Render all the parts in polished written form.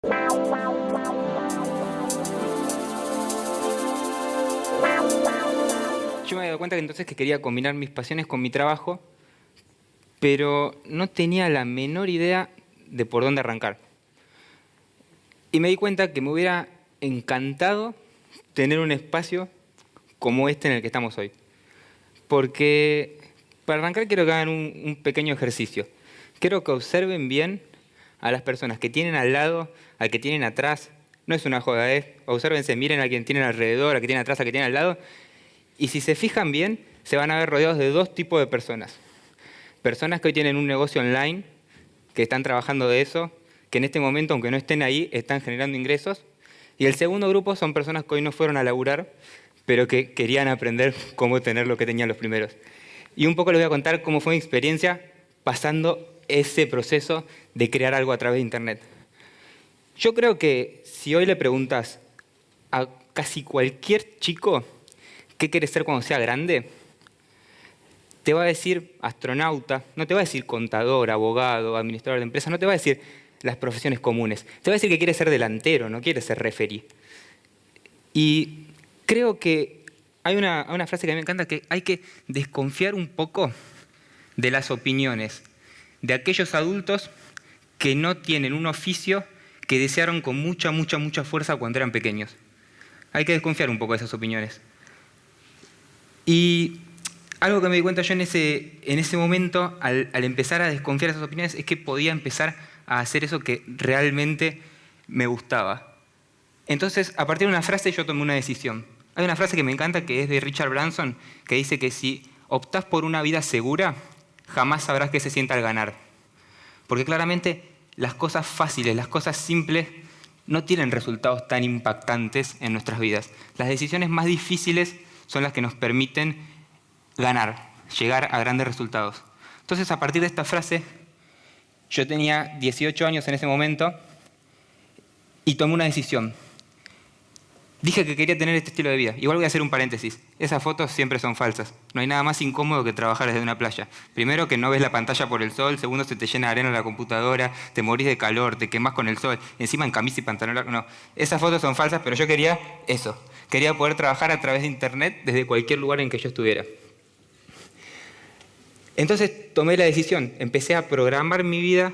Yo me había dado cuenta que entonces que quería combinar mis pasiones con mi trabajo, pero no tenía la menor idea de por dónde arrancar. Y me di cuenta que me hubiera encantado tener un espacio como este en el que estamos hoy. Porque para arrancar quiero que hagan un pequeño ejercicio. Quiero que observen bien a las personas que tienen al lado, al que tienen atrás. No es una joda, ¿eh? Obsérvense, miren a quien tienen alrededor, a quien tienen atrás, a quien tienen al lado. Y si se fijan bien, se van a ver rodeados de dos tipos de personas. Personas que hoy tienen un negocio online, que están trabajando de eso, que en este momento, aunque no estén ahí, están generando ingresos. Y el segundo grupo son personas que hoy no fueron a laburar, pero que querían aprender cómo tener lo que tenían los primeros. Y un poco les voy a contar cómo fue mi experiencia pasando ese proceso de crear algo a través de Internet. Yo creo que si hoy le preguntas a casi cualquier chico qué quiere ser cuando sea grande, te va a decir astronauta, no te va a decir contador, abogado, administrador de empresas, no te va a decir las profesiones comunes. Te va a decir que quiere ser delantero, no quiere ser referí. Y creo que hay una frase que a mí me encanta, que hay que desconfiar un poco de las opiniones de aquellos adultos que no tienen un oficio que desearon con mucha, mucha, mucha fuerza cuando eran pequeños. Hay que desconfiar un poco de esas opiniones. Y algo que me di cuenta yo en ese momento, al empezar a desconfiar de esas opiniones, es que podía empezar a hacer eso que realmente me gustaba. Entonces, a partir de una frase, yo tomé una decisión. Hay una frase que me encanta, que es de Richard Branson, que dice que si optás por una vida segura, jamás sabrás qué se siente al ganar. Porque claramente las cosas fáciles, las cosas simples, no tienen resultados tan impactantes en nuestras vidas. Las decisiones más difíciles son las que nos permiten ganar, llegar a grandes resultados. Entonces, a partir de esta frase, yo tenía 18 años en ese momento y tomé una decisión. Dije que quería tener este estilo de vida. Igual voy a hacer un paréntesis. Esas fotos siempre son falsas. No hay nada más incómodo que trabajar desde una playa. Primero, que no ves la pantalla por el sol. Segundo, se te llena de arena la computadora. Te morís de calor, te quemás con el sol. Encima en camisa y pantalón largo. No, esas fotos son falsas, pero yo quería eso. Quería poder trabajar a través de Internet desde cualquier lugar en que yo estuviera. Entonces tomé la decisión. Empecé a programar mi vida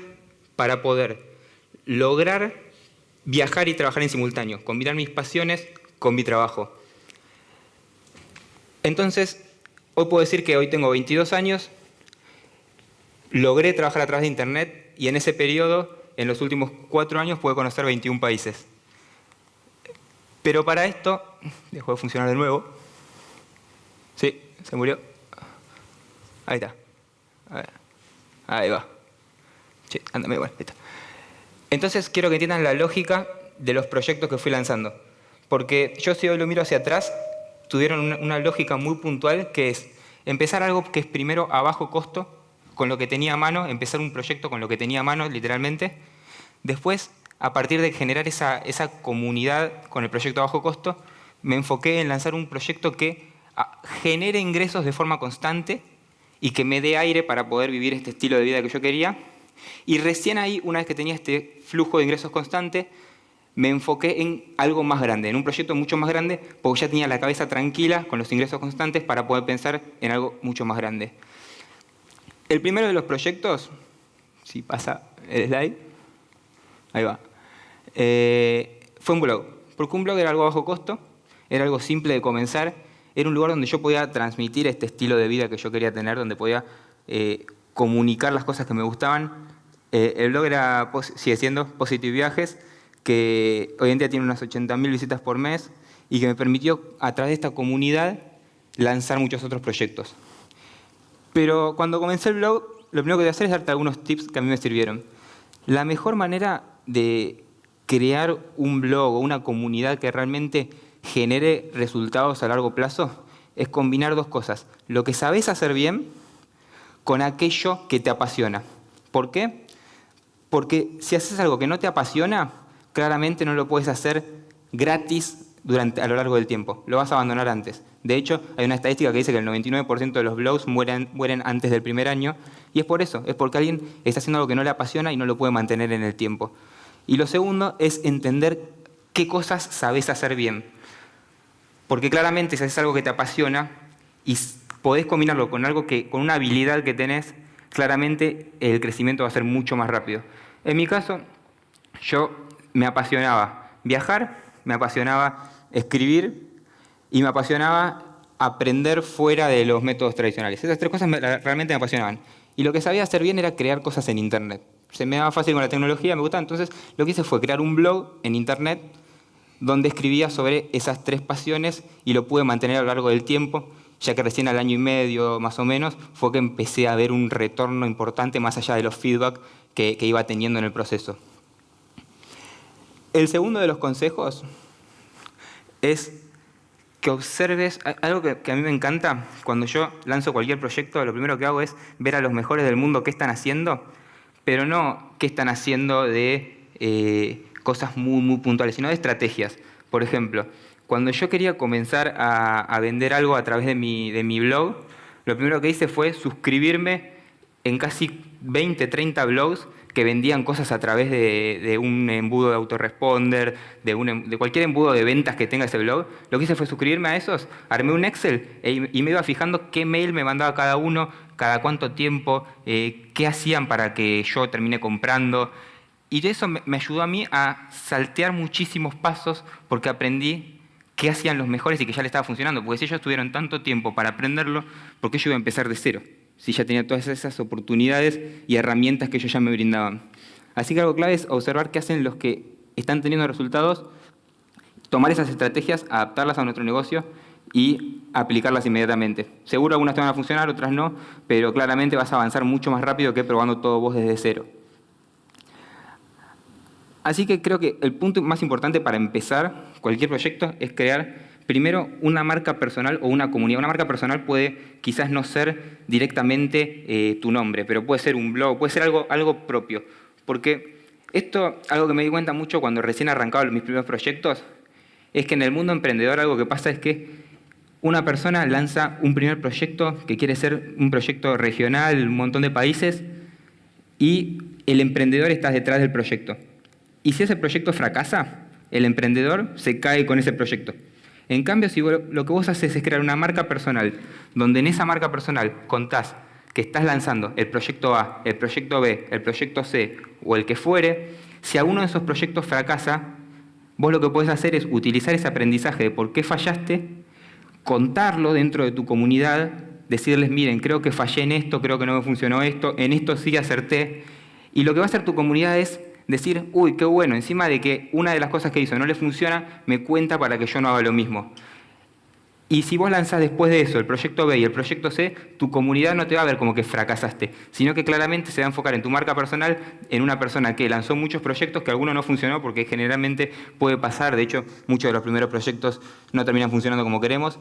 para poder lograr viajar y trabajar en simultáneo. Combinar mis pasiones con mi trabajo. Entonces, hoy puedo decir que hoy tengo 22 años, logré trabajar a través de Internet y en ese periodo, en los últimos 4 años, pude conocer 21 países. Pero para esto, dejó de funcionar de nuevo. Sí, se murió. Ahí está. A ver. Ahí va. Sí, ándame igual, ahí está. Entonces, quiero que entiendan la lógica de los proyectos que fui lanzando. Porque yo, si hoy lo miro hacia atrás, tuvieron una lógica muy puntual, que es empezar algo que es primero a bajo costo, con lo que tenía a mano, empezar un proyecto con lo que tenía a mano, literalmente. Después, a partir de generar esa comunidad con el proyecto a bajo costo, me enfoqué en lanzar un proyecto que genere ingresos de forma constante y que me dé aire para poder vivir este estilo de vida que yo quería. Y recién ahí, una vez que tenía este flujo de ingresos constante, me enfoqué en algo más grande, en un proyecto mucho más grande, porque ya tenía la cabeza tranquila con los ingresos constantes para poder pensar en algo mucho más grande. El primero de los proyectos, si pasa el slide, ahí va, fue un blog, porque un blog era algo a bajo costo, era algo simple de comenzar, era un lugar donde yo podía transmitir este estilo de vida que yo quería tener, donde podía comunicar las cosas que me gustaban. El blog sigue siendo Positive Viajes, que hoy en día tiene unas 80.000 visitas por mes y que me permitió, a través de esta comunidad, lanzar muchos otros proyectos. Pero cuando comencé el blog, lo primero que voy a hacer es darte algunos tips que a mí me sirvieron. La mejor manera de crear un blog o una comunidad que realmente genere resultados a largo plazo es combinar dos cosas: lo que sabes hacer bien con aquello que te apasiona. ¿Por qué? Porque si haces algo que no te apasiona, claramente no lo puedes hacer gratis a lo largo del tiempo. Lo vas a abandonar antes. De hecho, hay una estadística que dice que el 99% de los blogs mueren antes del primer año. Y es por eso, es porque alguien está haciendo algo que no le apasiona y no lo puede mantener en el tiempo. Y lo segundo es entender qué cosas sabés hacer bien. Porque claramente si haces algo que te apasiona y podés combinarlo con algo con una habilidad que tenés, claramente el crecimiento va a ser mucho más rápido. En mi caso, yo me apasionaba viajar, me apasionaba escribir y me apasionaba aprender fuera de los métodos tradicionales. Esas tres cosas realmente me apasionaban. Y lo que sabía hacer bien era crear cosas en Internet. Se me daba fácil con la tecnología, me gustaba. Entonces lo que hice fue crear un blog en Internet donde escribía sobre esas tres pasiones y lo pude mantener a lo largo del tiempo, ya que recién al año y medio más o menos fue que empecé a ver un retorno importante más allá de los feedback que iba teniendo en el proceso. El segundo de los consejos es que observes algo que a mí me encanta. Cuando yo lanzo cualquier proyecto, lo primero que hago es ver a los mejores del mundo qué están haciendo, pero no qué están haciendo de cosas muy puntuales, sino de estrategias. Por ejemplo, cuando yo quería comenzar a vender algo a través de mi blog, lo primero que hice fue suscribirme en casi 20, 30 blogs que vendían cosas a través de un embudo de autoresponder, de cualquier embudo de ventas que tenga ese blog. Lo que hice fue suscribirme a esos, armé un Excel y me iba fijando qué mail me mandaba cada uno, cada cuánto tiempo, qué hacían para que yo termine comprando. Y eso me ayudó a mí a saltear muchísimos pasos porque aprendí qué hacían los mejores y que ya le estaba funcionando. Porque si ellos tuvieron tanto tiempo para aprenderlo, ¿por qué yo iba a empezar de cero? Si ya tenía todas esas oportunidades y herramientas que ellos ya me brindaban. Así que algo clave es observar qué hacen los que están teniendo resultados, tomar esas estrategias, adaptarlas a nuestro negocio y aplicarlas inmediatamente. Seguro algunas te van a funcionar, otras no, pero claramente vas a avanzar mucho más rápido que probando todo vos desde cero. Así que creo que el punto más importante para empezar cualquier proyecto es crear primero una marca personal o una comunidad. Una marca personal puede quizás no ser directamente tu nombre, pero puede ser un blog, puede ser algo propio. Porque esto, algo que me di cuenta mucho cuando recién arrancaba mis primeros proyectos, es que en el mundo emprendedor algo que pasa es que una persona lanza un primer proyecto que quiere ser un proyecto regional, un montón de países, y el emprendedor está detrás del proyecto. Y si ese proyecto fracasa, el emprendedor se cae con ese proyecto. En cambio, si lo que vos haces es crear una marca personal, donde en esa marca personal contás que estás lanzando el proyecto A, el proyecto B, el proyecto C o el que fuere, si alguno de esos proyectos fracasa, vos lo que podés hacer es utilizar ese aprendizaje de por qué fallaste, contarlo dentro de tu comunidad, decirles, miren, creo que fallé en esto, creo que no me funcionó esto, en esto sí acerté. Y lo que va a hacer tu comunidad es decir, uy, qué bueno, encima de que una de las cosas que hizo no le funciona, me cuenta para que yo no haga lo mismo. Y si vos lanzás después de eso el proyecto B y el proyecto C, tu comunidad no te va a ver como que fracasaste, sino que claramente se va a enfocar en tu marca personal, en una persona que lanzó muchos proyectos que alguno no funcionó, porque generalmente puede pasar, de hecho, muchos de los primeros proyectos no terminan funcionando como queremos,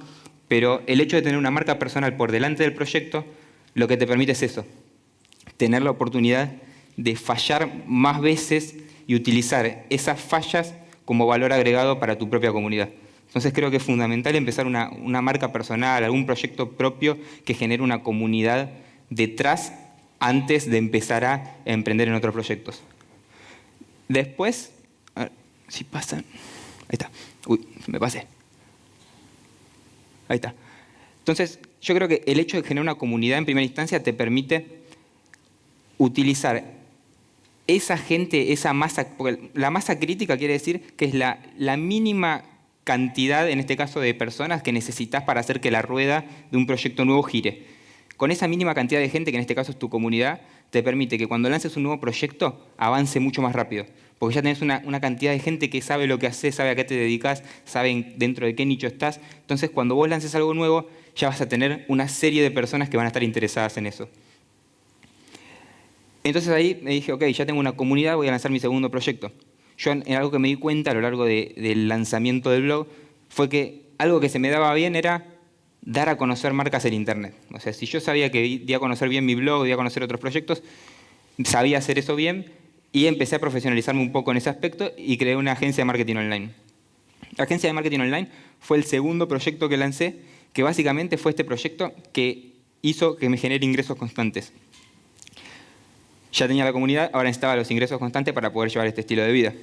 pero el hecho de tener una marca personal por delante del proyecto, lo que te permite es eso, tener la oportunidad de fallar más veces y utilizar esas fallas como valor agregado para tu propia comunidad. Entonces creo que es fundamental empezar una marca personal, algún proyecto propio que genere una comunidad detrás antes de empezar a emprender en otros proyectos. Después, a ver si pasan. Ahí está. Uy, me pasé. Ahí está. Entonces, yo creo que el hecho de generar una comunidad en primera instancia te permite utilizar esa gente, esa masa, porque la masa crítica quiere decir que es la mínima cantidad, en este caso, de personas que necesitas para hacer que la rueda de un proyecto nuevo gire. Con esa mínima cantidad de gente, que en este caso es tu comunidad, te permite que cuando lances un nuevo proyecto avance mucho más rápido. Porque ya tenés una cantidad de gente que sabe lo que haces, sabe a qué te dedicas, sabe dentro de qué nicho estás. Entonces, cuando vos lances algo nuevo, ya vas a tener una serie de personas que van a estar interesadas en eso. Entonces ahí me dije, ok, ya tengo una comunidad, voy a lanzar mi segundo proyecto. Yo en algo que me di cuenta a lo largo del lanzamiento del blog fue que algo que se me daba bien era dar a conocer marcas en Internet. O sea, si yo sabía que di a conocer bien mi blog, di a conocer otros proyectos, sabía hacer eso bien y empecé a profesionalizarme un poco en ese aspecto y creé una agencia de marketing online. La agencia de marketing online fue el segundo proyecto que lancé, que básicamente fue este proyecto que hizo que me genere ingresos constantes. Ya tenía la comunidad, ahora necesitaba los ingresos constantes para poder llevar este estilo de vida.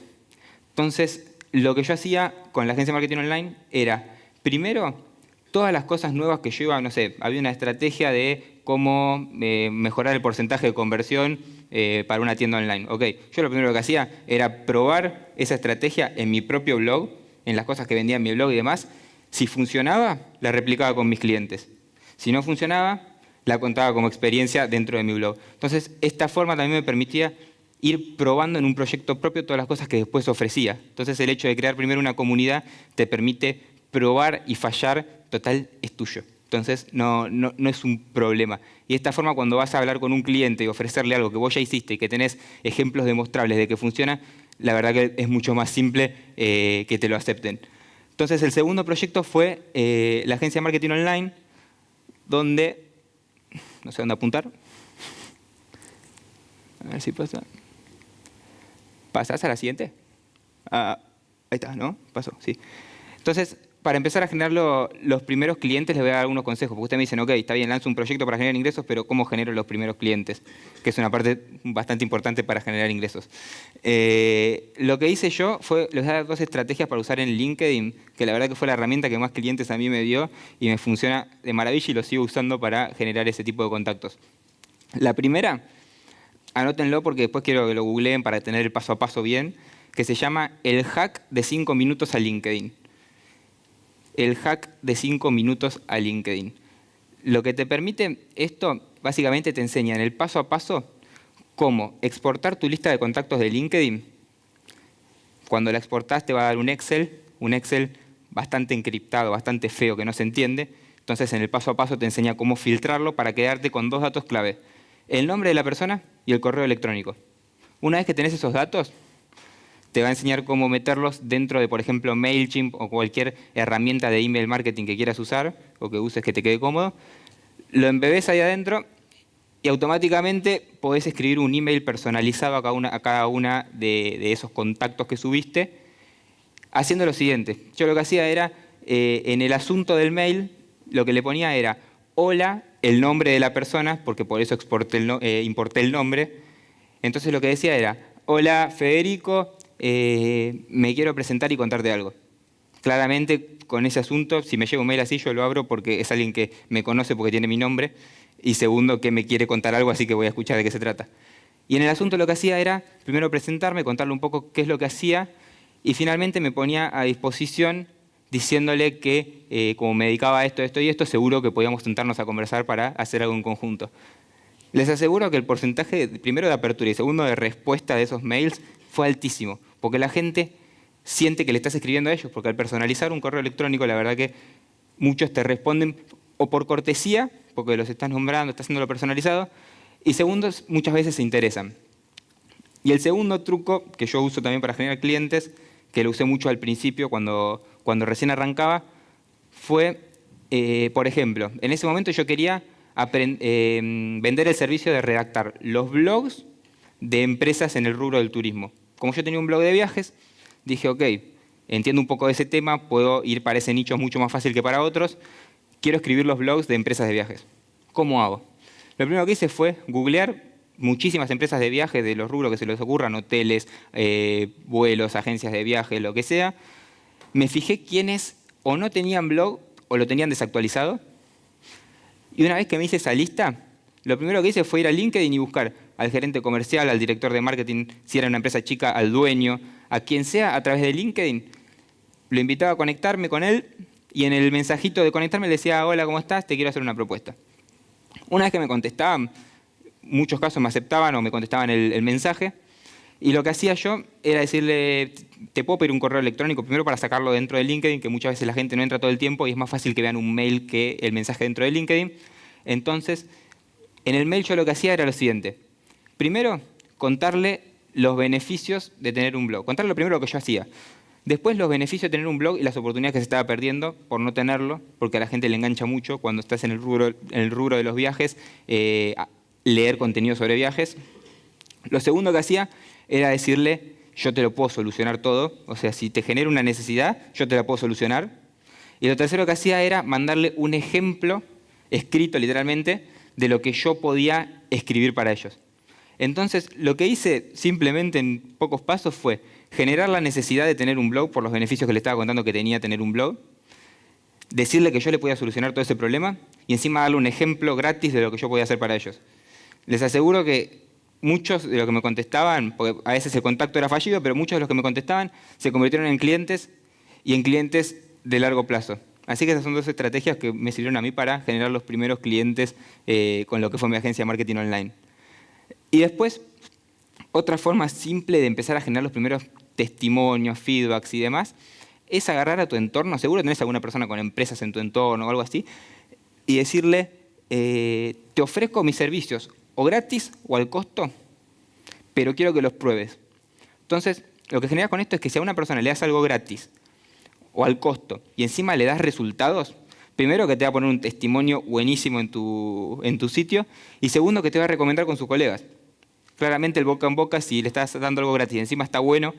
Entonces, lo que yo hacía con la agencia de marketing online era, primero, todas las cosas nuevas que yo iba, no sé, había una estrategia de cómo mejorar el porcentaje de conversión para una tienda online. Ok, yo lo primero que hacía era probar esa estrategia en mi propio blog, en las cosas que vendía en mi blog y demás. Si funcionaba, la replicaba con mis clientes. Si no funcionaba, la contaba como experiencia dentro de mi blog. Entonces, esta forma también me permitía ir probando en un proyecto propio todas las cosas que después ofrecía. Entonces, el hecho de crear primero una comunidad te permite probar y fallar, total, es tuyo. Entonces, no es un problema. Y de esta forma, cuando vas a hablar con un cliente y ofrecerle algo que vos ya hiciste y que tenés ejemplos demostrables de que funciona, la verdad que es mucho más simple que te lo acepten. Entonces, el segundo proyecto fue la agencia de marketing online, donde, no sé dónde apuntar. A ver si pasa. ¿Pasás a la siguiente? Ah, ahí está, ¿no? Pasó, sí. Entonces, para empezar a generar los primeros clientes, les voy a dar algunos consejos. Porque ustedes me dicen, ok, está bien, lanzo un proyecto para generar ingresos, pero ¿cómo genero los primeros clientes? Que es una parte bastante importante para generar ingresos. Lo que hice yo fue, les voy a dar 2 estrategias para usar en LinkedIn, que la verdad que fue la herramienta que más clientes a mí me dio y me funciona de maravilla y lo sigo usando para generar ese tipo de contactos. La primera, anótenlo porque después quiero que lo googleen para tener el paso a paso bien, que se llama el hack de 5 minutos a LinkedIn. El hack de 5 minutos a LinkedIn. Lo que te permite esto, básicamente te enseña en el paso a paso cómo exportar tu lista de contactos de LinkedIn. Cuando la exportás te va a dar un Excel bastante encriptado, bastante feo, que no se entiende. Entonces en el paso a paso te enseña cómo filtrarlo para quedarte con 2 datos clave. El nombre de la persona y el correo electrónico. Una vez que tenés esos datos, te va a enseñar cómo meterlos dentro de, por ejemplo, MailChimp o cualquier herramienta de email marketing que quieras usar o que uses que te quede cómodo. Lo embebés ahí adentro y automáticamente podés escribir un email personalizado a cada una de esos contactos que subiste, haciendo lo siguiente. Yo lo que hacía era, en el asunto del mail, lo que le ponía era, hola, el nombre de la persona, porque por eso importé el nombre. Entonces lo que decía era, hola, Federico, me quiero presentar y contarte algo. Claramente, con ese asunto, si me llega un mail así, yo lo abro porque es alguien que me conoce porque tiene mi nombre, y segundo, que me quiere contar algo, así que voy a escuchar de qué se trata. Y en el asunto lo que hacía era, primero presentarme, contarle un poco qué es lo que hacía, y finalmente me ponía a disposición diciéndole que, como me dedicaba a esto, esto y esto, seguro que podíamos sentarnos a conversar para hacer algo en conjunto. Les aseguro que el porcentaje, primero de apertura y segundo de respuesta de esos mails, fue altísimo, porque la gente siente que le estás escribiendo a ellos, porque al personalizar un correo electrónico, la verdad que muchos te responden o por cortesía, porque los estás nombrando, estás haciendo lo personalizado, y segundo, muchas veces se interesan. Y el segundo truco que yo uso también para generar clientes, que lo usé mucho al principio cuando recién arrancaba, fue, por ejemplo, en ese momento yo quería vender el servicio de redactar los blogs de empresas en el rubro del turismo. Como yo tenía un blog de viajes, dije, ok, entiendo un poco de ese tema, puedo ir para ese nicho mucho más fácil que para otros, quiero escribir los blogs de empresas de viajes. ¿Cómo hago? Lo primero que hice fue googlear muchísimas empresas de viajes de los rubros que se les ocurran, hoteles, vuelos, agencias de viaje, lo que sea. Me fijé quiénes o no tenían blog o lo tenían desactualizado. Y una vez que me hice esa lista, lo primero que hice fue ir a LinkedIn y buscar al gerente comercial, al director de marketing, si era una empresa chica, al dueño, a quien sea, a través de LinkedIn. Lo invitaba a conectarme con él y en el mensajito de conectarme le decía, hola, ¿cómo estás? Te quiero hacer una propuesta. Una vez que me contestaban, muchos casos me aceptaban o me contestaban el mensaje, y lo que hacía yo era decirle, te puedo pedir un correo electrónico, primero para sacarlo dentro de LinkedIn, que muchas veces la gente no entra todo el tiempo y es más fácil que vean un mail que el mensaje dentro de LinkedIn. Entonces, en el mail yo lo que hacía era lo siguiente. Primero, contarle los beneficios de tener un blog. Contarle primero lo que yo hacía. Después, los beneficios de tener un blog y las oportunidades que se estaba perdiendo por no tenerlo, porque a la gente le engancha mucho cuando estás en el rubro de los viajes, leer contenido sobre viajes. Lo segundo que hacía era decirle, yo te lo puedo solucionar todo, o sea, si te genera una necesidad, yo te la puedo solucionar. Y lo tercero que hacía era mandarle un ejemplo, escrito literalmente, de lo que yo podía escribir para ellos. Entonces, lo que hice simplemente en pocos pasos fue generar la necesidad de tener un blog por los beneficios que le estaba contando que tenía tener un blog, decirle que yo le podía solucionar todo ese problema y encima darle un ejemplo gratis de lo que yo podía hacer para ellos. Les aseguro que muchos de los que me contestaban, porque a veces el contacto era fallido, pero muchos de los que me contestaban se convirtieron en clientes y en clientes de largo plazo. Así que esas son dos estrategias que me sirvieron a mí para generar los primeros clientes con lo que fue mi agencia de marketing online. Y después, otra forma simple de empezar a generar los primeros testimonios, feedbacks y demás, es agarrar a tu entorno, seguro tenés alguna persona con empresas en tu entorno o algo así, y decirle, te ofrezco mis servicios o gratis o al costo, pero quiero que los pruebes. Entonces, lo que generas con esto es que si a una persona le das algo gratis o al costo y encima le das resultados, primero que te va a poner un testimonio buenísimo en tu sitio y segundo que te va a recomendar con sus colegas. Claramente el boca en boca, si le estás dando algo gratis y encima está bueno,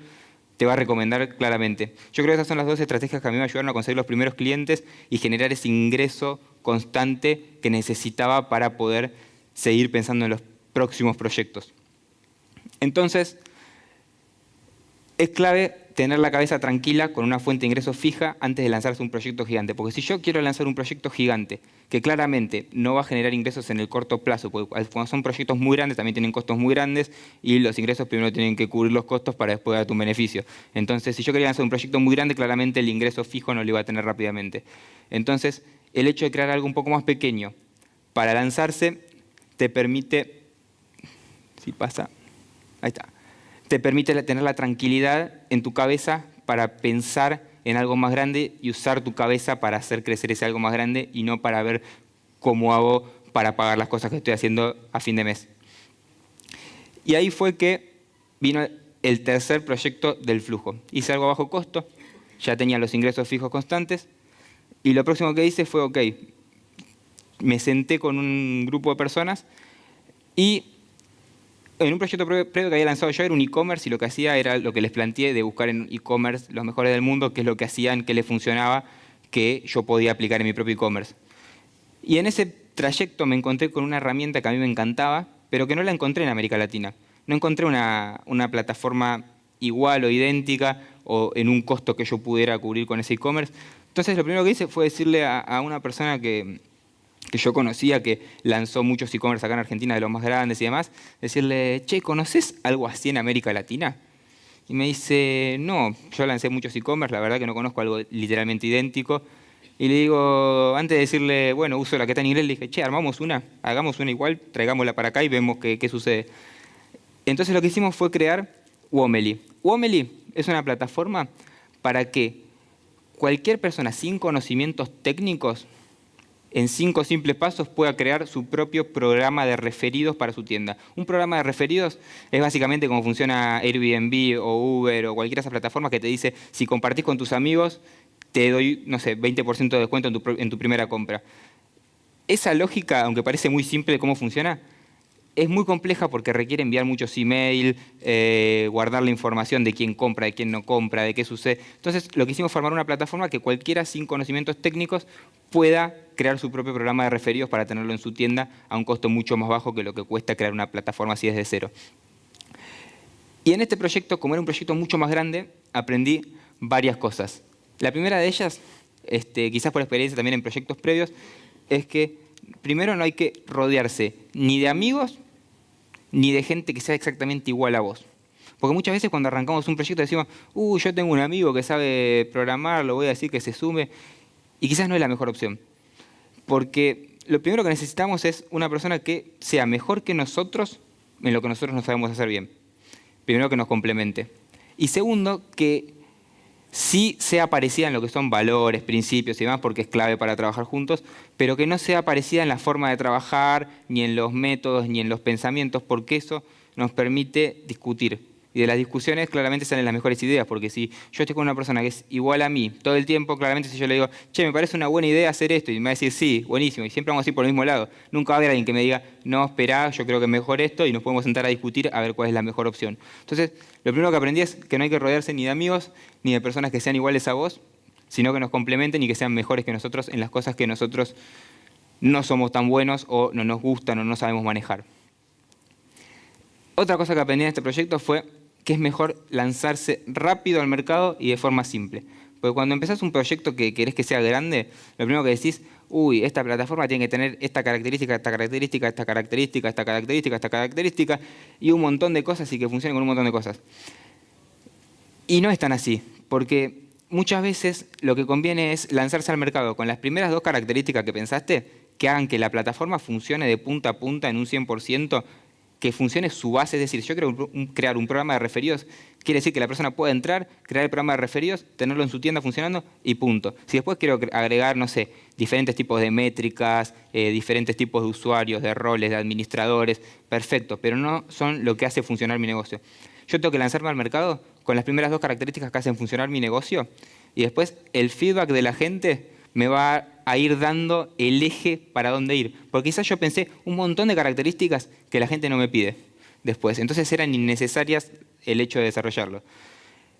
te va a recomendar claramente. Yo creo que esas son las dos estrategias que a mí me ayudaron a conseguir los primeros clientes y generar ese ingreso constante que necesitaba para poder seguir pensando en los próximos proyectos. Entonces, es clave tener la cabeza tranquila con una fuente de ingresos fija antes de lanzarse un proyecto gigante. Porque si yo quiero lanzar un proyecto gigante que claramente no va a generar ingresos en el corto plazo, porque cuando son proyectos muy grandes también tienen costos muy grandes y los ingresos primero tienen que cubrir los costos para después dar tu beneficio. Entonces, si yo quería lanzar un proyecto muy grande, claramente el ingreso fijo no lo iba a tener rápidamente. Entonces, el hecho de crear algo un poco más pequeño para lanzarse te permite, si pasa, ahí está, te permite tener la tranquilidad en tu cabeza para pensar en algo más grande y usar tu cabeza para hacer crecer ese algo más grande y no para ver cómo hago para pagar las cosas que estoy haciendo a fin de mes. Y ahí fue que vino el tercer proyecto del flujo. Hice algo a bajo costo, ya tenía los ingresos fijos constantes y lo próximo que hice fue, ok, me senté con un grupo de personas y en un proyecto previo que había lanzado yo era un e-commerce y lo que hacía era lo que les planteé de buscar en e-commerce los mejores del mundo, qué es lo que hacían, qué les funcionaba, que yo podía aplicar en mi propio e-commerce. Y en ese trayecto me encontré con una herramienta que a mí me encantaba, pero que no la encontré en América Latina. No encontré una plataforma igual o idéntica o en un costo que yo pudiera cubrir con ese e-commerce. Entonces lo primero que hice fue decirle a una persona que yo conocía, que lanzó muchos e-commerce acá en Argentina, de los más grandes y demás, decirle, che, ¿conoces algo así en América Latina? Y me dice, no, yo lancé muchos e-commerce, la verdad que no conozco algo literalmente idéntico. Y le digo, antes de decirle, bueno, uso la que está en inglés, le dije, che, armamos una, hagamos una igual, traigámosla para acá y vemos qué sucede. Entonces lo que hicimos fue crear Womely. Womely es una plataforma para que cualquier persona sin conocimientos técnicos en 5 simples pasos pueda crear su propio programa de referidos para su tienda. Un programa de referidos es básicamente como funciona Airbnb o Uber o cualquiera de esas plataformas que te dice, si compartís con tus amigos, te doy, no sé, 20% de descuento en tu primera compra. Esa lógica, aunque parece muy simple de cómo funciona, es muy compleja porque requiere enviar muchos emails, guardar la información de quién compra, de quién no compra, de qué sucede. Entonces, lo que hicimos fue formar una plataforma que cualquiera sin conocimientos técnicos pueda crear su propio programa de referidos para tenerlo en su tienda a un costo mucho más bajo que lo que cuesta crear una plataforma así desde cero. Y en este proyecto, como era un proyecto mucho más grande, aprendí varias cosas. La primera de ellas, quizás por experiencia también en proyectos previos, es que primero no hay que rodearse ni de amigos ni de gente que sea exactamente igual a vos. Porque muchas veces cuando arrancamos un proyecto decimos, yo tengo un amigo que sabe programar, lo voy a decir que se sume, y quizás no es la mejor opción. Porque lo primero que necesitamos es una persona que sea mejor que nosotros en lo que nosotros no sabemos hacer bien. Primero, que nos complemente. Y segundo, que sí sea parecida en lo que son valores, principios y demás, porque es clave para trabajar juntos, pero que no sea parecida en la forma de trabajar, ni en los métodos, ni en los pensamientos, porque eso nos permite discutir. Y de las discusiones claramente salen las mejores ideas, porque si yo estoy con una persona que es igual a mí todo el tiempo, claramente si yo le digo, che, me parece una buena idea hacer esto, y me va a decir, sí, buenísimo, y siempre vamos a ir por el mismo lado. Nunca va a haber alguien que me diga, no, esperá, yo creo que es mejor esto, y nos podemos sentar a discutir a ver cuál es la mejor opción. Entonces, lo primero que aprendí es que no hay que rodearse ni de amigos, ni de personas que sean iguales a vos, sino que nos complementen y que sean mejores que nosotros en las cosas que nosotros no somos tan buenos o no nos gustan o no sabemos manejar. Otra cosa que aprendí en este proyecto fue que es mejor lanzarse rápido al mercado y de forma simple. Porque cuando empezás un proyecto que querés que sea grande, lo primero que decís, uy, esta plataforma tiene que tener esta característica, esta característica, esta característica, esta característica, esta característica, y un montón de cosas y que funcione con un montón de cosas. Y no es tan así, porque muchas veces lo que conviene es lanzarse al mercado con las primeras dos características que pensaste, que hagan que la plataforma funcione de punta a punta en un 100%, que funcione su base. Es decir, yo quiero crear un programa de referidos, quiere decir que la persona pueda entrar, crear el programa de referidos, tenerlo en su tienda funcionando y punto. Si después quiero agregar, no sé, diferentes tipos de métricas, diferentes tipos de usuarios, de roles, de administradores, perfecto, pero no son lo que hace funcionar mi negocio. Yo tengo que lanzarme al mercado con las primeras dos características que hacen funcionar mi negocio y después el feedback de la gente me va a ir dando el eje para dónde ir. Porque quizás yo pensé un montón de características que la gente no me pide después. Entonces eran innecesarias el hecho de desarrollarlo.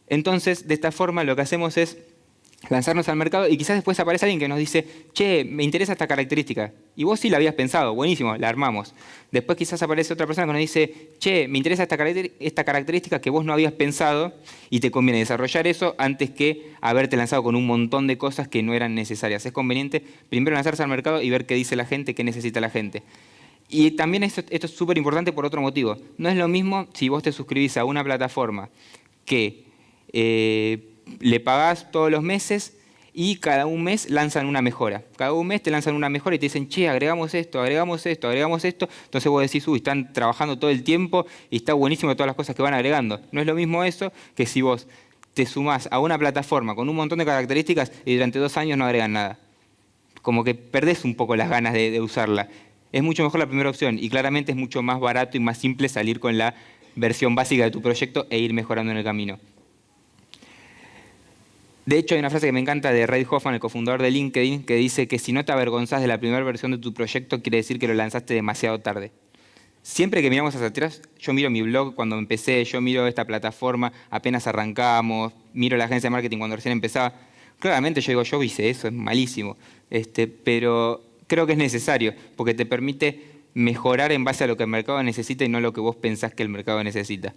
Entonces, de esta forma lo que hacemos es lanzarnos al mercado y quizás después aparece alguien que nos dice, che, me interesa esta característica. Y vos sí la habías pensado, buenísimo, la armamos. Después quizás aparece otra persona que nos dice, che, me interesa esta característica que vos no habías pensado y te conviene desarrollar eso antes que haberte lanzado con un montón de cosas que no eran necesarias. Es conveniente primero lanzarse al mercado y ver qué dice la gente, qué necesita la gente. Y también esto es súper importante por otro motivo. No es lo mismo si vos te suscribís a una plataforma que le pagás todos los meses y cada un mes lanzan una mejora. Cada un mes te lanzan una mejora y te dicen, che, agregamos esto, agregamos esto, agregamos esto. Entonces vos decís, uy, están trabajando todo el tiempo y está buenísimo todas las cosas que van agregando. No es lo mismo eso que si vos te sumás a una plataforma con un montón de características y durante 2 años no agregan nada. Como que perdés un poco las ganas de usarla. Es mucho mejor la primera opción y claramente es mucho más barato y más simple salir con la versión básica de tu proyecto e ir mejorando en el camino. De hecho, hay una frase que me encanta de Reid Hoffman, el cofundador de LinkedIn, que dice que si no te avergonzás de la primera versión de tu proyecto, quiere decir que lo lanzaste demasiado tarde. Siempre que miramos hacia atrás, yo miro mi blog cuando empecé, yo miro esta plataforma apenas arrancamos, miro la agencia de marketing cuando recién empezaba. Claramente yo digo, yo hice eso, es malísimo. Pero creo que es necesario, porque te permite mejorar en base a lo que el mercado necesita y no lo que vos pensás que el mercado necesita.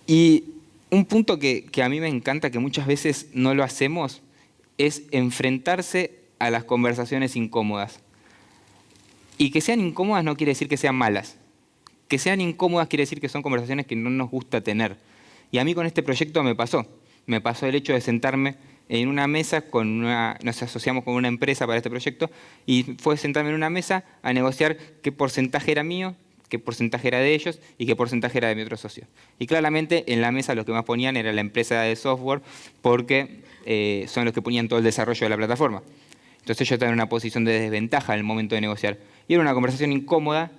Y un punto que a mí me encanta, que muchas veces no lo hacemos, es enfrentarse a las conversaciones incómodas. Y que sean incómodas no quiere decir que sean malas. Que sean incómodas quiere decir que son conversaciones que no nos gusta tener. Y a mí con este proyecto me pasó. Me pasó el hecho de sentarme en una mesa, nos asociamos con una empresa para este proyecto, y fue sentarme en una mesa a negociar qué porcentaje era mío, qué porcentaje era de ellos y qué porcentaje era de mi otro socio. Y claramente en la mesa los que más ponían era la empresa de software porque son los que ponían todo el desarrollo de la plataforma. Entonces yo estaba en una posición de desventaja en el momento de negociar. Y era una conversación incómoda,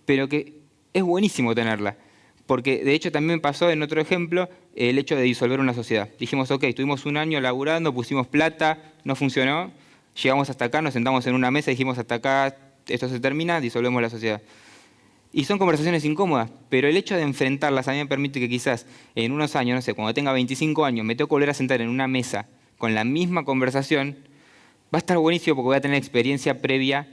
pero que es buenísimo tenerla. Porque de hecho también me pasó en otro ejemplo el hecho de disolver una sociedad. Dijimos, ok, estuvimos un año laburando, pusimos plata, no funcionó, llegamos hasta acá, nos sentamos en una mesa y dijimos hasta acá, esto se termina, disolvemos la sociedad. Y son conversaciones incómodas, pero el hecho de enfrentarlas a mí me permite que quizás en unos años, no sé, cuando tenga 25 años, me tengo que volver a sentar en una mesa con la misma conversación, va a estar buenísimo porque voy a tener experiencia previa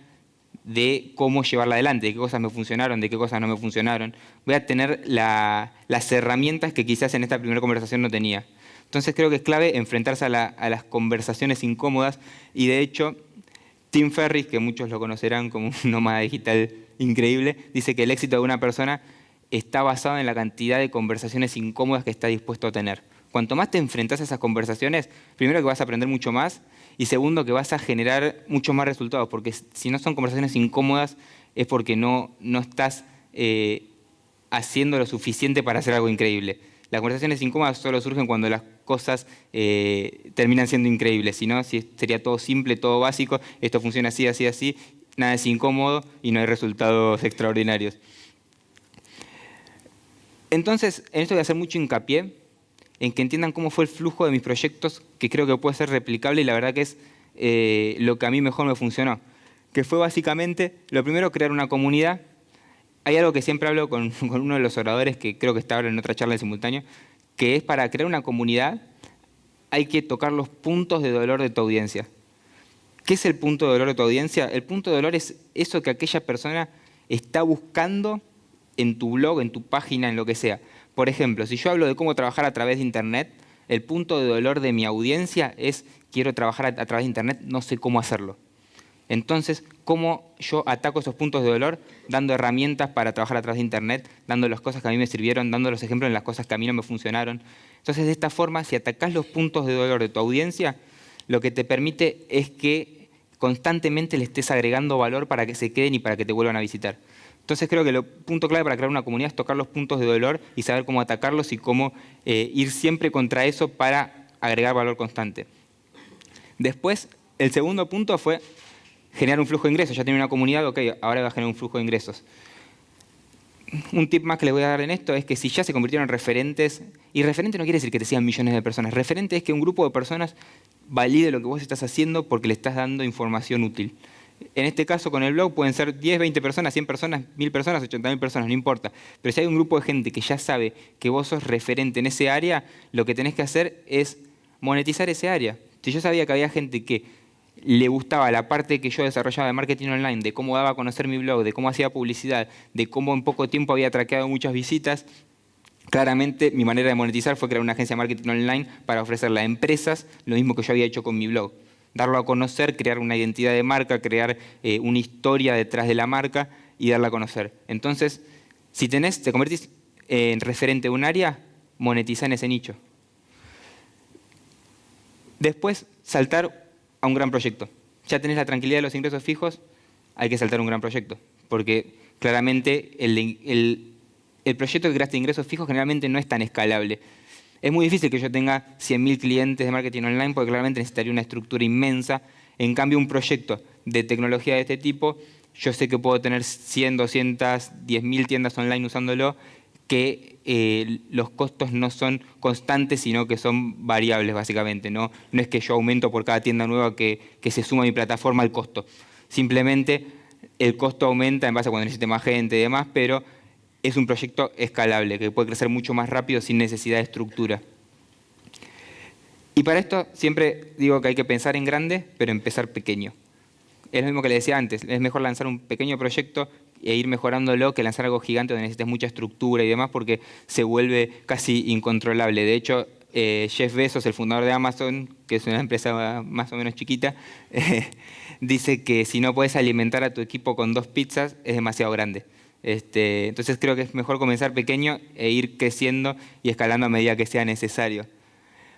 de cómo llevarla adelante, de qué cosas me funcionaron, de qué cosas no me funcionaron. Voy a tener las herramientas que quizás en esta primera conversación no tenía. Entonces creo que es clave enfrentarse a las conversaciones incómodas y de hecho Tim Ferriss, que muchos lo conocerán como un nómada digital increíble, dice que el éxito de una persona está basado en la cantidad de conversaciones incómodas que está dispuesto a tener. Cuanto más te enfrentas a esas conversaciones, primero que vas a aprender mucho más y segundo que vas a generar muchos más resultados, porque si no son conversaciones incómodas es porque no estás haciendo lo suficiente para hacer algo increíble. Las conversaciones incómodas solo surgen cuando las cosas terminan siendo increíbles, si no, si sería todo simple, todo básico, esto funciona así, así, así, nada es incómodo y no hay resultados extraordinarios. Entonces, en esto voy a hacer mucho hincapié en que entiendan cómo fue el flujo de mis proyectos, que creo que puede ser replicable y la verdad que es lo que a mí mejor me funcionó. Que fue básicamente, lo primero, crear una comunidad. Hay algo que siempre hablo con uno de los oradores, que creo que está ahora en otra charla en simultáneo, que es para crear una comunidad hay que tocar los puntos de dolor de tu audiencia. ¿Qué es el punto de dolor de tu audiencia? El punto de dolor es eso que aquella persona está buscando en tu blog, en tu página, en lo que sea. Por ejemplo, si yo hablo de cómo trabajar a través de Internet, el punto de dolor de mi audiencia es quiero trabajar a través de Internet, no sé cómo hacerlo. Entonces, ¿cómo yo ataco esos puntos de dolor? Dando herramientas para trabajar a través de Internet, dando las cosas que a mí me sirvieron, dando los ejemplos en las cosas que a mí no me funcionaron. Entonces, de esta forma, si atacás los puntos de dolor de tu audiencia, lo que te permite es que constantemente le estés agregando valor para que se queden y para que te vuelvan a visitar. Entonces, creo que el punto clave para crear una comunidad es tocar los puntos de dolor y saber cómo atacarlos y cómo ir siempre contra eso para agregar valor constante. Después, el segundo punto fue generar un flujo de ingresos. Ya tenía una comunidad, ok, ahora va a generar un flujo de ingresos. Un tip más que les voy a dar en esto es que si ya se convirtieron en referentes, y referente no quiere decir que te sigan millones de personas, referente es que un grupo de personas valide lo que vos estás haciendo porque le estás dando información útil. En este caso, con el blog pueden ser 10, 20 personas, 100 personas, 1000 personas, 80.000 personas, no importa. Pero si hay un grupo de gente que ya sabe que vos sos referente en ese área, lo que tenés que hacer es monetizar ese área. Si yo sabía que había gente que le gustaba la parte que yo desarrollaba de marketing online, de cómo daba a conocer mi blog, de cómo hacía publicidad, de cómo en poco tiempo había traqueado muchas visitas, claramente mi manera de monetizar fue crear una agencia de marketing online para ofrecerle a empresas lo mismo que yo había hecho con mi blog. Darlo a conocer, crear una identidad de marca, crear una historia detrás de la marca y darla a conocer. Entonces, si te convertís en referente de un área, monetiza en ese nicho. Después, saltar a un gran proyecto. Ya tenés la tranquilidad de los ingresos fijos, hay que saltar a un gran proyecto. Porque claramente el proyecto que creaste de ingresos fijos generalmente no es tan escalable. Es muy difícil que yo tenga 100.000 clientes de marketing online porque claramente necesitaría una estructura inmensa. En cambio, un proyecto de tecnología de este tipo, yo sé que puedo tener 100, 200, 10.000 tiendas online usándolo, que los costos no son constantes, sino que son variables, básicamente. No es que yo aumento por cada tienda nueva que se suma a mi plataforma el costo. Simplemente el costo aumenta en base a cuando necesite más gente y demás, pero es un proyecto escalable, que puede crecer mucho más rápido sin necesidad de estructura. Y para esto siempre digo que hay que pensar en grande, pero empezar pequeño. Es lo mismo que le decía antes, es mejor lanzar un pequeño proyecto e ir mejorándolo que lanzar algo gigante donde necesites mucha estructura y demás porque se vuelve casi incontrolable. De hecho, Jeff Bezos, el fundador de Amazon, que es una empresa más o menos chiquita, dice que si no puedes alimentar a tu equipo con 2 pizzas es demasiado grande. Entonces creo que es mejor comenzar pequeño e ir creciendo y escalando a medida que sea necesario.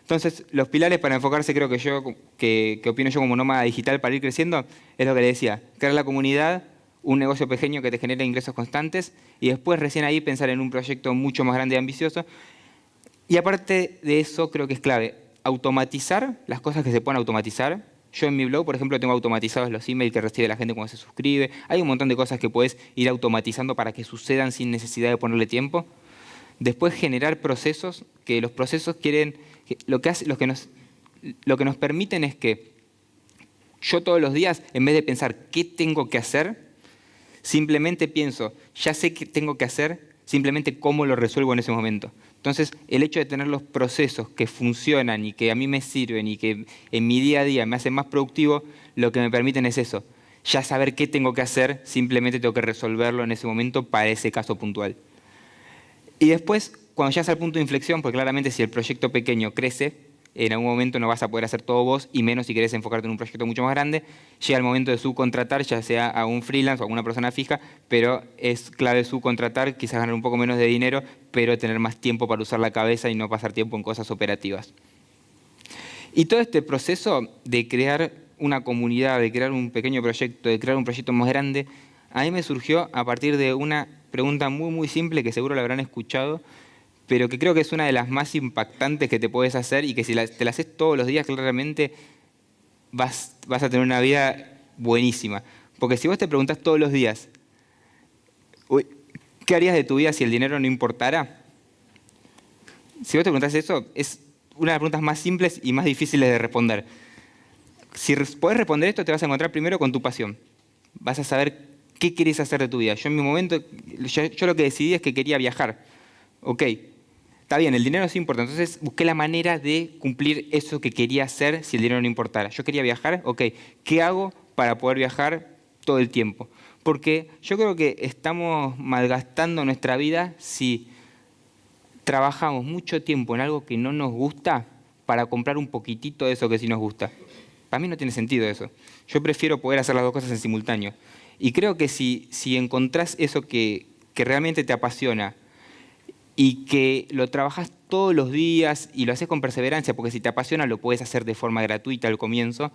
Entonces, los pilares para enfocarse, creo que opino yo como nómada digital para ir creciendo, es lo que le decía, crear la comunidad, un negocio pequeño que te genere ingresos constantes y después recién ahí pensar en un proyecto mucho más grande y ambicioso. Y aparte de eso, creo que es clave, automatizar las cosas que se puedan automatizar. Yo en mi blog, por ejemplo, tengo automatizados los emails que recibe la gente cuando se suscribe. Hay un montón de cosas que puedes ir automatizando para que sucedan sin necesidad de ponerle tiempo. Después generar procesos, que los procesos lo que nos permiten es que yo todos los días, en vez de pensar qué tengo que hacer, simplemente pienso, ya sé qué tengo que hacer, simplemente cómo lo resuelvo en ese momento. Entonces, el hecho de tener los procesos que funcionan y que a mí me sirven y que en mi día a día me hacen más productivo, lo que me permiten es eso. Ya saber qué tengo que hacer, simplemente tengo que resolverlo en ese momento para ese caso puntual. Y después, cuando llegas al punto de inflexión, porque claramente si el proyecto pequeño crece, en algún momento no vas a poder hacer todo vos, y menos si querés enfocarte en un proyecto mucho más grande, llega el momento de subcontratar, ya sea a un freelance o a una persona fija, pero es clave subcontratar, quizás ganar un poco menos de dinero, pero tener más tiempo para usar la cabeza y no pasar tiempo en cosas operativas. Y todo este proceso de crear una comunidad, de crear un pequeño proyecto, de crear un proyecto más grande, a mí me surgió a partir de una pregunta muy, muy simple que seguro la habrán escuchado, pero que creo que es una de las más impactantes que te puedes hacer y que si te la haces todos los días, claramente vas a tener una vida buenísima. Porque si vos te preguntás todos los días, ¿qué harías de tu vida si el dinero no importara? Si vos te preguntás eso, es una de las preguntas más simples y más difíciles de responder. Si podés responder esto, te vas a encontrar primero con tu pasión. Vas a saber qué querés hacer de tu vida. Yo en mi momento, yo lo que decidí es que quería viajar. Ok, está bien, el dinero sí importa. Entonces busqué la manera de cumplir eso que quería hacer si el dinero no importara. Yo quería viajar, ok, ¿qué hago para poder viajar todo el tiempo? Porque yo creo que estamos malgastando nuestra vida si trabajamos mucho tiempo en algo que no nos gusta para comprar un poquitito de eso que sí nos gusta. Para mí no tiene sentido eso. Yo prefiero poder hacer las dos cosas en simultáneo. Y creo que si encontrás eso que realmente te apasiona y que lo trabajas todos los días y lo haces con perseverancia, porque si te apasiona lo puedes hacer de forma gratuita al comienzo,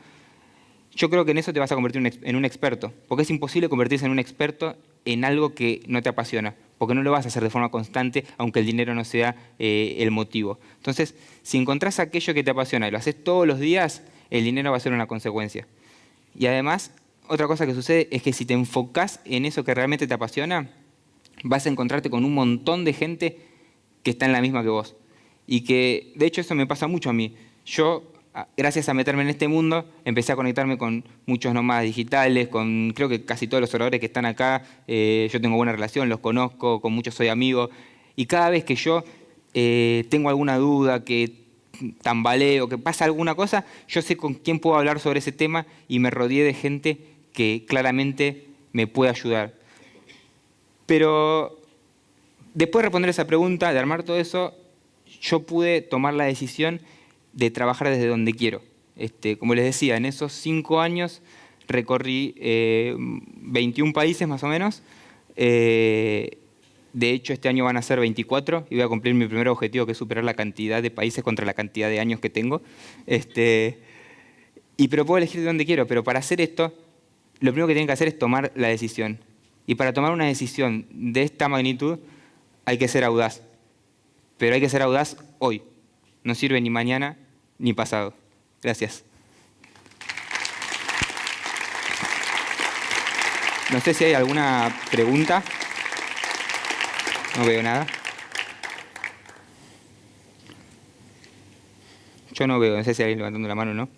yo creo que en eso te vas a convertir en un experto, porque es imposible convertirse en un experto en algo que no te apasiona, porque no lo vas a hacer de forma constante, aunque el dinero no sea el motivo. Entonces, si encontrás aquello que te apasiona y lo haces todos los días, el dinero va a ser una consecuencia. Y además, otra cosa que sucede es que si te enfocás en eso que realmente te apasiona, vas a encontrarte con un montón de gente que está en la misma que vos. Y que, de hecho, eso me pasa mucho a mí. Yo, gracias a meterme en este mundo, empecé a conectarme con muchos nómadas digitales, con creo que casi todos los oradores que están acá. Yo tengo buena relación, los conozco, con muchos soy amigo. Y cada vez que yo tengo alguna duda, que tambaleo, que pasa alguna cosa, yo sé con quién puedo hablar sobre ese tema y me rodeé de gente que claramente me puede ayudar. Pero después de responder esa pregunta, de armar todo eso, yo pude tomar la decisión de trabajar desde donde quiero. Como les decía, en esos 5 años recorrí 21 países más o menos. De hecho, este año van a ser 24 y voy a cumplir mi primer objetivo, que es superar la cantidad de países contra la cantidad de años que tengo. Pero puedo elegir de dónde quiero, pero para hacer esto, lo primero que tienen que hacer es tomar la decisión. Y para tomar una decisión de esta magnitud hay que ser audaz. Pero hay que ser audaz hoy. No sirve ni mañana ni pasado. Gracias. No sé si hay alguna pregunta. No veo nada. Yo no veo, no sé si hay alguien levantando la mano o no.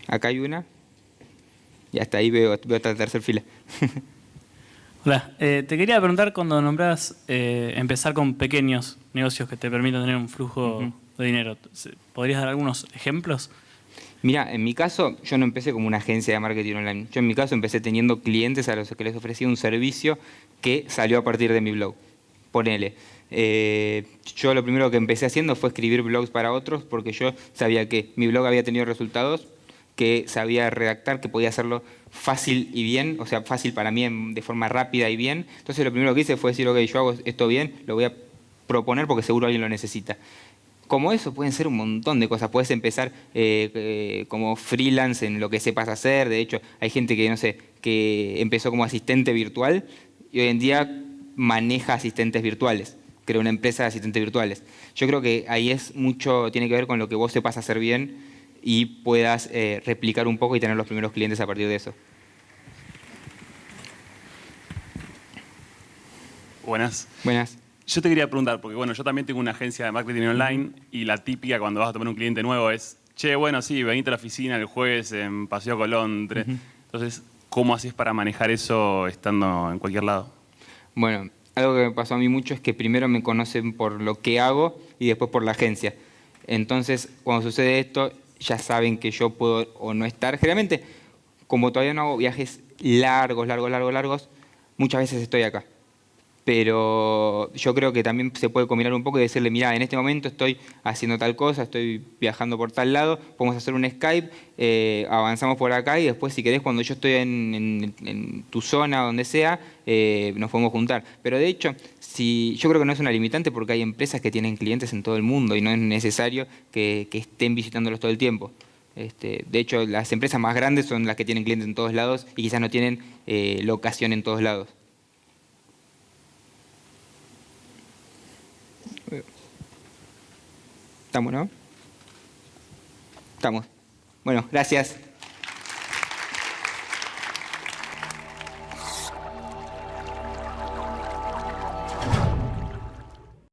Acá hay una. Y hasta ahí veo hasta la tercera fila. Hola, te quería preguntar cuando nombrás empezar con pequeños negocios que te permitan tener un flujo de dinero. ¿Podrías dar algunos ejemplos? Mira, en mi caso, yo no empecé como una agencia de marketing online. Yo en mi caso empecé teniendo clientes a los que les ofrecía un servicio que salió a partir de mi blog. Ponele. Yo lo primero que empecé haciendo fue escribir blogs para otros porque yo sabía que mi blog había tenido resultados, que sabía redactar, que podía hacerlo fácil y bien, o sea, fácil para mí de forma rápida y bien. Entonces lo primero que hice fue decir, ok, yo hago esto bien, lo voy a proponer porque seguro alguien lo necesita. Como eso pueden ser un montón de cosas. Puedes empezar como freelance en lo que sepas hacer. De hecho, hay gente que, no sé, que empezó como asistente virtual y hoy en día maneja asistentes virtuales. Crea una empresa de asistentes virtuales. Yo creo que ahí es mucho, tiene que ver con lo que vos sepas hacer bien y puedas replicar un poco y tener los primeros clientes a partir de eso. Buenas. Buenas. Yo te quería preguntar, porque bueno, yo también tengo una agencia de marketing online y la típica cuando vas a tomar un cliente nuevo es, che, bueno, sí, venite a la oficina el jueves en Paseo Colón. Entonces, ¿cómo haces para manejar eso estando en cualquier lado? Bueno, algo que me pasó a mí mucho es que primero me conocen por lo que hago y después por la agencia. Entonces, cuando sucede esto, ya saben que yo puedo o no estar. Generalmente, como todavía no hago viajes largos, muchas veces estoy acá. Pero yo creo que también se puede combinar un poco y decirle, mira, en este momento estoy haciendo tal cosa, estoy viajando por tal lado, podemos hacer un Skype, avanzamos por acá y después si querés cuando yo estoy en tu zona, donde sea, nos podemos juntar. Pero de hecho, yo creo que no es una limitante porque hay empresas que tienen clientes en todo el mundo y no es necesario que estén visitándolos todo el tiempo. De hecho, las empresas más grandes son las que tienen clientes en todos lados y quizás no tienen locación en todos lados. ¿Estamos, no? Estamos. Bueno, gracias.